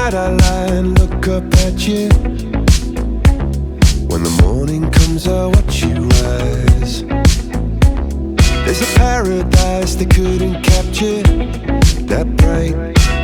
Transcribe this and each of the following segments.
night I lie and look up at you. When the morning comes I watch you rise. There's a paradise they couldn't capture, that bright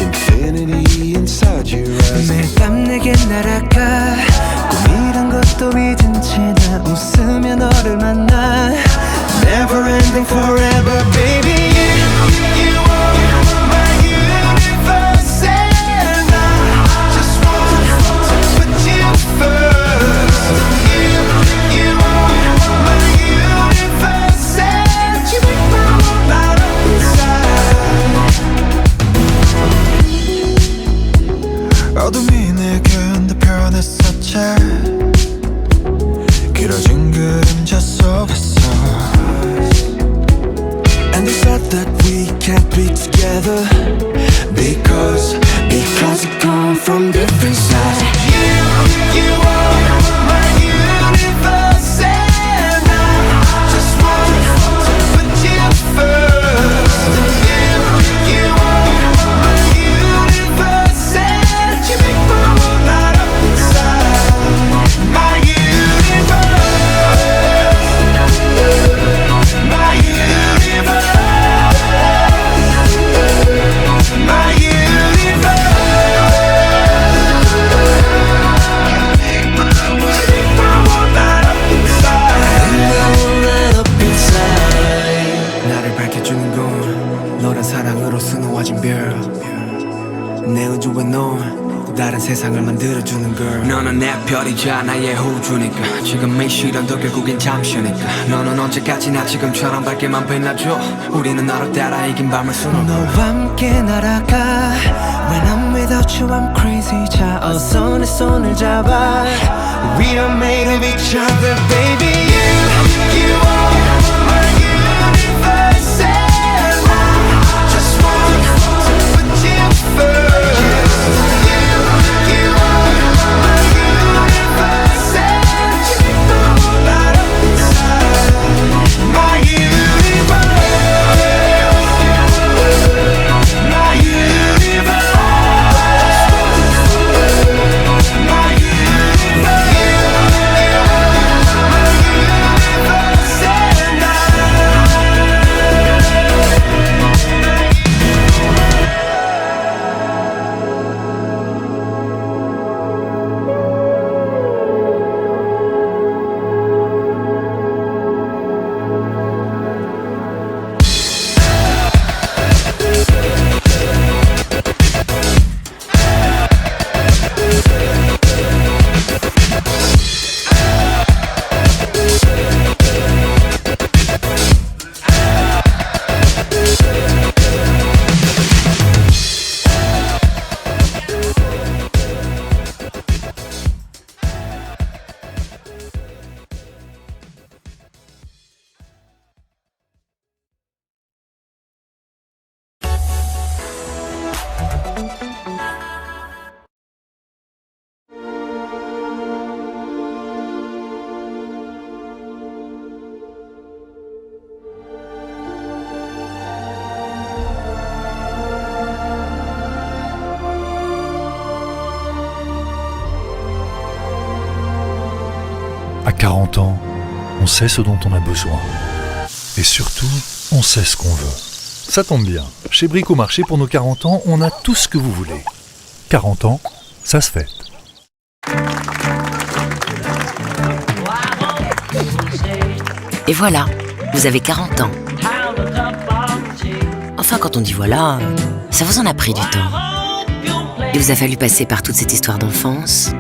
infinity inside your eyes. 매일 밤 내게 날아가 꿈이란 것도 잊은 채 나 웃으며 너를 만나. Never ending forever baby. You are my universe and I just want to put you first. You are my universe and you make my world light up inside. 어둠이 내겐 더 변했었지. 길어진 그림자 속에서. And they said that we can't be together because we come from different sides. You are my universe and I just want to put you first. You are my universe and you make my world light up inside. My universe, my universe. 나를 밝혀주는 건 너란 사랑으로 수놓아진 별. 내 우주에 넌 다른 세상을 만들어주는 걸. 너는 내 별이자 나의 호주니까 지금 이 시련도 결국엔 잠시니까. 너는 언제까지나 지금처럼 밝게만 빛나줘. 우리는 너를 따라 이긴 밤을 수놓아. 너와 함께 날아가. When I'm without you I'm crazy. 자 어서 내 손을 잡아. We are made of each other baby. You are my universe and I just want to put you first. You are my universe and you make the world light up inside. My universe, my universe, my universe. À 40 ans, on sait ce dont on a besoin. Et surtout, on sait ce qu'on veut. Ça tombe bien. Chez Bricomarché, pour nos 40 ans, on a tout ce que vous voulez. 40 ans, ça se fête. Et voilà, vous avez 40 ans. Enfin, quand on dit voilà, ça vous en a pris du temps. Il vous a fallu passer par toute cette histoire d'enfance,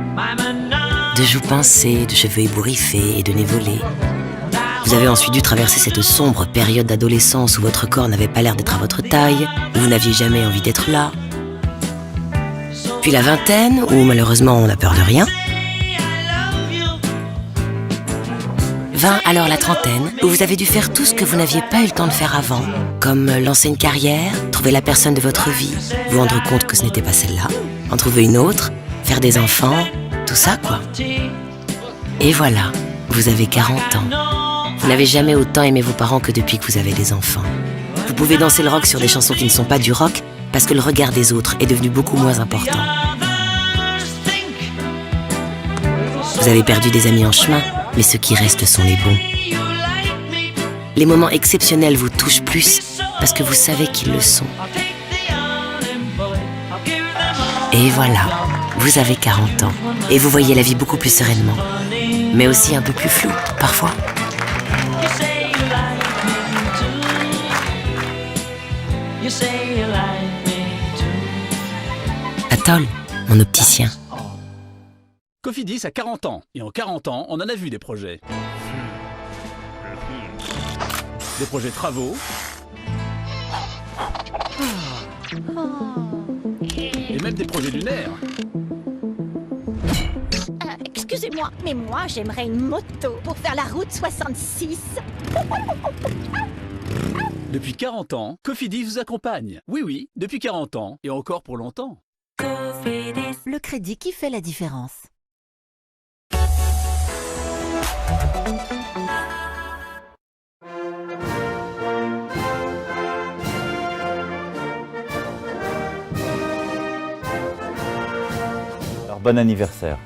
de joues pincées, de cheveux ébouriffés et de nez volés. Vous avez ensuite dû traverser cette sombre période d'adolescence où votre corps n'avait pas l'air d'être à votre taille, où vous n'aviez jamais envie d'être là. Puis la vingtaine, où malheureusement on n'a peur de rien. Vint alors la trentaine, où vous avez dû faire tout ce que vous n'aviez pas eu le temps de faire avant, comme lancer une carrière, trouver la personne de votre vie, vous rendre compte que ce n'était pas celle-là, en trouver une autre, faire des enfants, tout ça quoi. Et voilà, vous avez 40 ans. Vous n'avez jamais autant aimé vos parents que depuis que vous avez des enfants. Vous pouvez danser le rock sur des chansons qui ne sont pas du rock parce que le regard des autres est devenu beaucoup moins important. Vous avez perdu des amis en chemin, mais ceux qui restent sont les bons. Les moments exceptionnels vous touchent plus parce que vous savez qu'ils le sont. Et voilà, vous avez 40 ans et vous voyez la vie beaucoup plus sereinement, mais aussi un peu plus floue parfois. Atoll, mon opticien. Cofidis a 40 ans, et en 40 ans, on en a vu des projets. Des projets travaux. Et même des projets lunaires. Excusez-moi, mais moi j'aimerais une moto pour faire la route 66. Depuis 40 ans, Cofidis vous accompagne. Oui, oui, depuis 40 ans, et encore pour longtemps. Le crédit qui fait la différence. Alors bon anniversaire.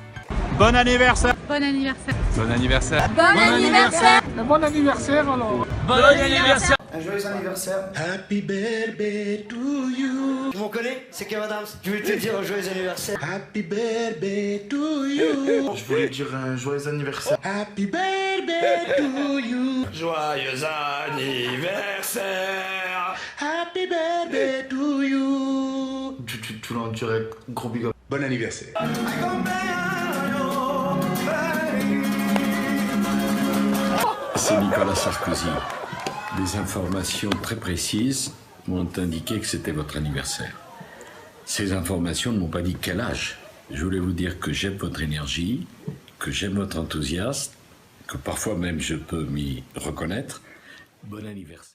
Bon anniversaire. Bon anniversaire. Bon anniversaire. Bon anniversaire. Bon anniversaire alors. Bon anniversaire! Un joyeux anniversaire. Happy birthday to you. Tu m'en connais? C'est Kev Adams. Je voulais te dire un joyeux anniversaire. Happy birthday to you. Je voulais dire un joyeux anniversaire. Happy birthday to you. Joyeux anniversaire. Happy birthday to you. Tu l'as en direct. Gros big up. Bon anniversaire. C'est Nicolas Sarkozy. Des informations très précises m'ont indiqué que c'était votre anniversaire. Ces informations ne m'ont pas dit quel âge. Je voulais vous dire que j'aime votre énergie, que j'aime votre enthousiasme, que parfois même je peux m'y reconnaître. Bon anniversaire.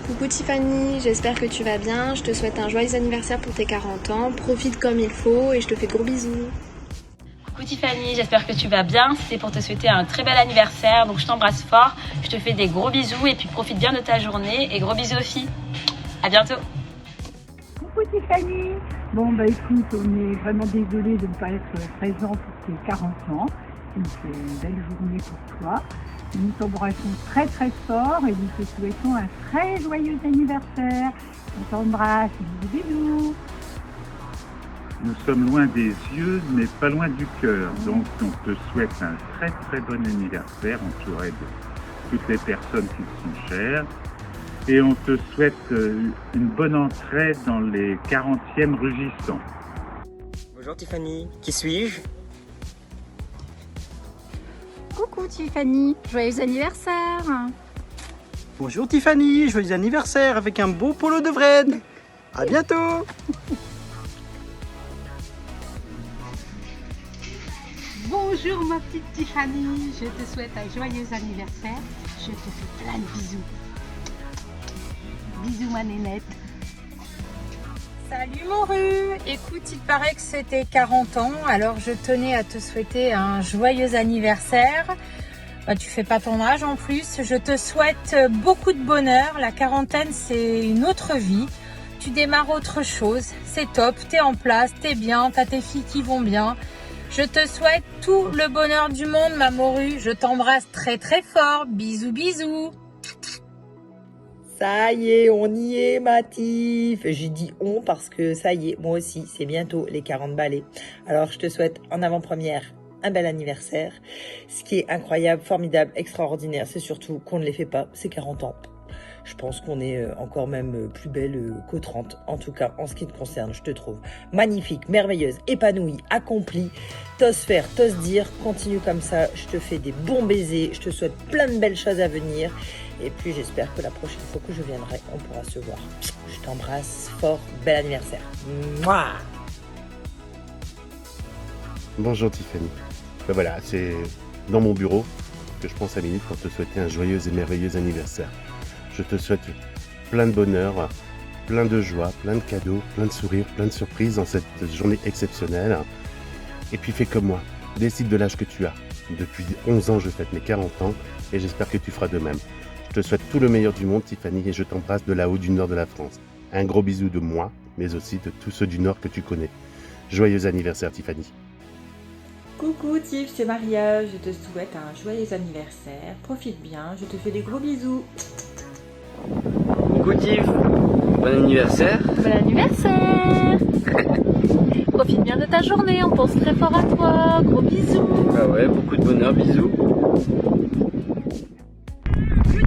Coucou Tiffany, j'espère que tu vas bien. Je te souhaite un joyeux anniversaire pour tes 40 ans. Profite comme il faut et je te fais de gros bisous. Coucou Tiffany, j'espère que tu vas bien. C'était pour te souhaiter un très bel anniversaire. Donc je t'embrasse fort. Je te fais des gros bisous et puis profite bien de ta journée. Et gros bisous aux filles. À bientôt. Coucou Tiffany. Bon bah écoute, on est vraiment désolé de ne pas être présent pour tes 40 ans. C'est une belle journée pour toi. Nous t'embrassons très très fort et nous te souhaitons un très joyeux anniversaire. On t'embrasse, bisous bisous. Nous sommes loin des yeux, mais pas loin du cœur. Donc on te souhaite un très très bon anniversaire, entouré de toutes les personnes qui te sont chères. Et on te souhaite une bonne entrée dans les 40e rugissants. Bonjour Tiffany, qui suis-je? Coucou Tiffany, joyeux anniversaire. Bonjour Tiffany, joyeux anniversaire avec un beau polo de Vred. À bientôt. Bonjour ma petite Tiffany, je te souhaite un joyeux anniversaire. Je te fais plein de bisous. Bisous ma nénette. Salut Moru. Écoute, il paraît que c'était 40 ans, alors je tenais à te souhaiter un joyeux anniversaire. Bah, tu fais pas ton âge en plus. Je te souhaite beaucoup de bonheur. La quarantaine, c'est une autre vie. Tu démarres autre chose. C'est top, t'es en place, t'es bien, t'as tes filles qui vont bien. Je te souhaite tout le bonheur du monde, ma Moru. Je t'embrasse très très fort. Bisous, bisous. Ça y est, on y est, Matif. J'ai dit on parce que ça y est, moi aussi, c'est bientôt les 40 balais. Alors, je te souhaite en avant-première un bel anniversaire. Ce qui est incroyable, formidable, extraordinaire, c'est surtout qu'on ne les fait pas, c'est 40 ans. Je pense qu'on est encore même plus belle qu'aux 30. En tout cas, en ce qui te concerne, je te trouve magnifique, merveilleuse, épanouie, accomplie. T'oses faire, t'oses dire, continue comme ça. Je te fais des bons baisers, je te souhaite plein de belles choses à venir. Et puis, j'espère que la prochaine fois que je viendrai, on pourra se voir. Je t'embrasse fort, bel anniversaire. Mouah. Bonjour Tiffany. Ben voilà, c'est dans mon bureau que je pense à minutes pour te souhaiter un joyeux et merveilleux anniversaire. Je te souhaite plein de bonheur, plein de joie, plein de cadeaux, plein de sourires, plein de surprises dans cette journée exceptionnelle. Et puis fais comme moi, décide de l'âge que tu as. Depuis 11 ans, je fête mes 40 ans et j'espère que tu feras de même. Je te souhaite tout le meilleur du monde, Tiffany, et je t'embrasse de là-haut du nord de la France. Un gros bisou de moi, mais aussi de tous ceux du nord que tu connais. Joyeux anniversaire, Tiffany. Coucou Tiff, c'est Maria, je te souhaite un joyeux anniversaire, profite bien, je te fais des gros bisous. Coucou Tiff, bon anniversaire. Bon anniversaire. Profite bien de ta journée, on pense très fort à toi, gros bisous. Bah ouais, beaucoup de bonheur, bisous. Coucou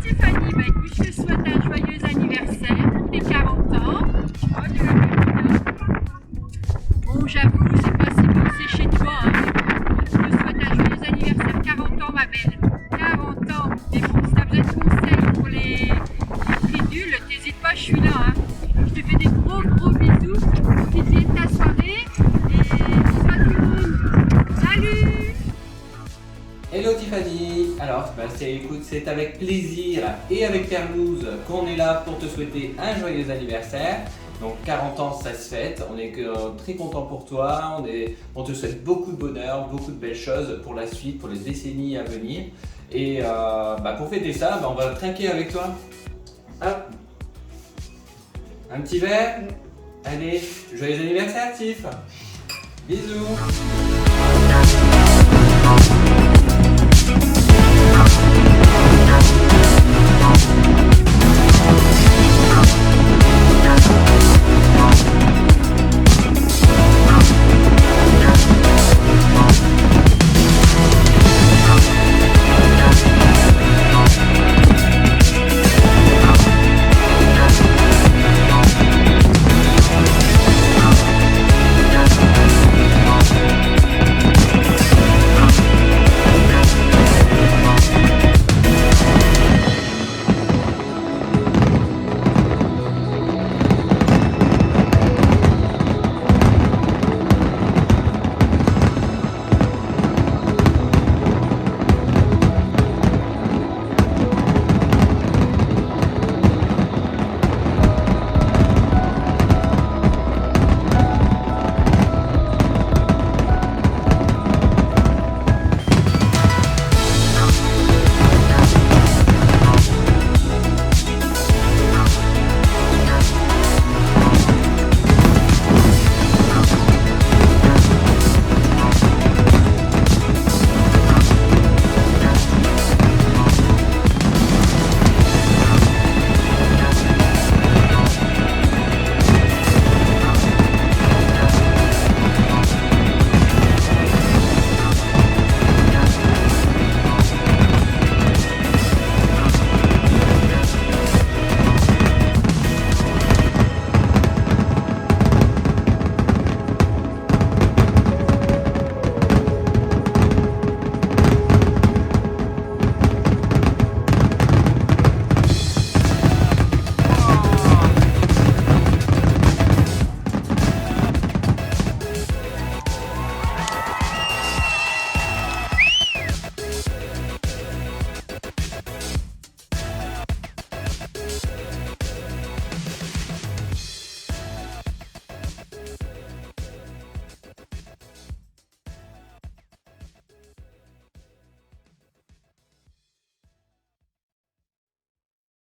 Tiffany, bah écoute, je te souhaite un joyeux anniversaire pour tes 40 ans. Bon, j'avoue, c'est pas si bon, c'est chez toi. Hein. Je te souhaite un joyeux anniversaire, 40 ans ma belle. 40 ans. Mais bon, si t'as besoin de conseils pour les tridules, t'hésites pas, je suis là. Hein. Je te fais des gros bisous. Profite bien de ta soirée. Et bisous à tout le monde. Salut! Hello Tiffany, alors c'est avec plaisir et avec Terlouze qu'on est là pour te souhaiter un joyeux anniversaire. Donc 40 ans ça se fête, on est très content pour toi, on te souhaite beaucoup de bonheur, beaucoup de belles choses pour la suite, pour les décennies à venir. Et pour fêter ça, on va trinquer avec toi. Hop. Un petit verre. Allez, joyeux anniversaire Tiff. Bisous.